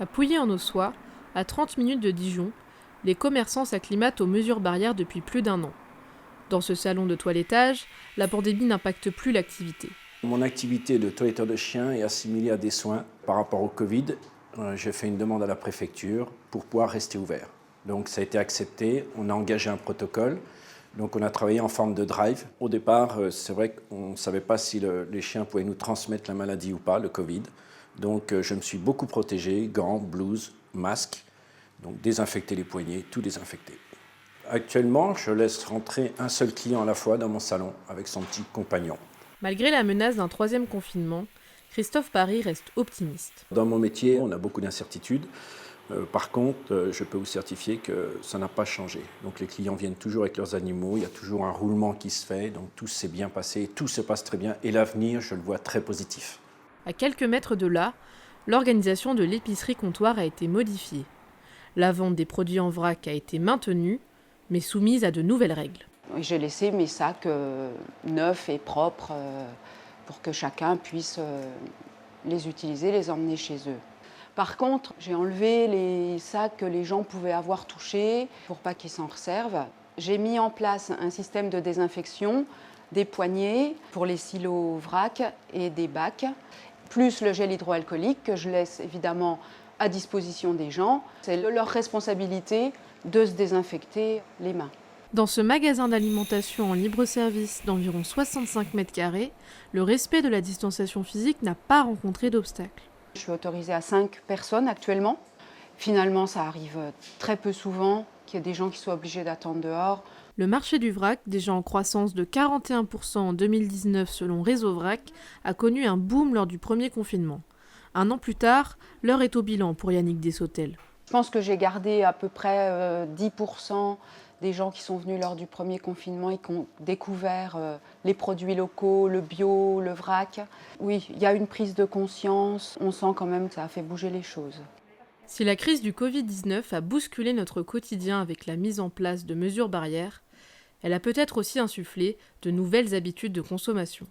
À Pouilly-en-Ossois, à 30 minutes de Dijon, les commerçants s'acclimatent aux mesures barrières depuis plus d'1 an. Dans ce salon de toilettage, la pandémie n'impacte plus l'activité. Mon activité de toiletteur de chiens est assimilée à des soins par rapport au Covid. J'ai fait une demande à la préfecture pour pouvoir rester ouvert. Donc ça a été accepté, on a engagé un protocole. Donc on a travaillé en forme de drive. Au départ, c'est vrai qu'on ne savait pas si les chiens pouvaient nous transmettre la maladie ou pas, le Covid. Donc je me suis beaucoup protégé, gants, blouses, masques, donc désinfecter les poignets, tout désinfecter. Actuellement, je laisse rentrer un seul client à la fois dans mon salon avec son petit compagnon. Malgré la menace d'un 3e confinement, Christophe Paris reste optimiste. Dans mon métier, on a beaucoup d'incertitudes. Par contre, je peux vous certifier que ça n'a pas changé. Donc les clients viennent toujours avec leurs animaux, il y a toujours un roulement qui se fait, donc tout s'est bien passé, tout se passe très bien et l'avenir, je le vois très positif. À quelques mètres de là, l'organisation de l'épicerie comptoir a été modifiée. La vente des produits en vrac a été maintenue, mais soumise à de nouvelles règles. J'ai laissé mes sacs neufs et propres pour que chacun puisse les utiliser, les emmener chez eux. Par contre, j'ai enlevé les sacs que les gens pouvaient avoir touchés pour pas qu'ils s'en resservent. J'ai mis en place un système de désinfection des poignées pour les silos vrac et des bacs, plus le gel hydroalcoolique que je laisse évidemment à disposition des gens. C'est leur responsabilité de se désinfecter les mains. Dans ce magasin d'alimentation en libre-service d'environ 65 mètres carrés, le respect de la distanciation physique n'a pas rencontré d'obstacle. Je suis autorisée à 5 personnes actuellement. Finalement, ça arrive très peu souvent qu'il y ait des gens qui soient obligés d'attendre dehors. Le marché du vrac, déjà en croissance de 41% en 2019 selon Réseau Vrac, a connu un boom lors du premier confinement. 1 an plus tard, l'heure est au bilan pour Yannick Dessautel. Je pense que j'ai gardé à peu près 10% des gens qui sont venus lors du premier confinement et qui ont découvert les produits locaux, le bio, le vrac. Oui, il y a une prise de conscience, on sent quand même que ça a fait bouger les choses. Si la crise du Covid-19 a bousculé notre quotidien avec la mise en place de mesures barrières, elle a peut-être aussi insufflé de nouvelles habitudes de consommation.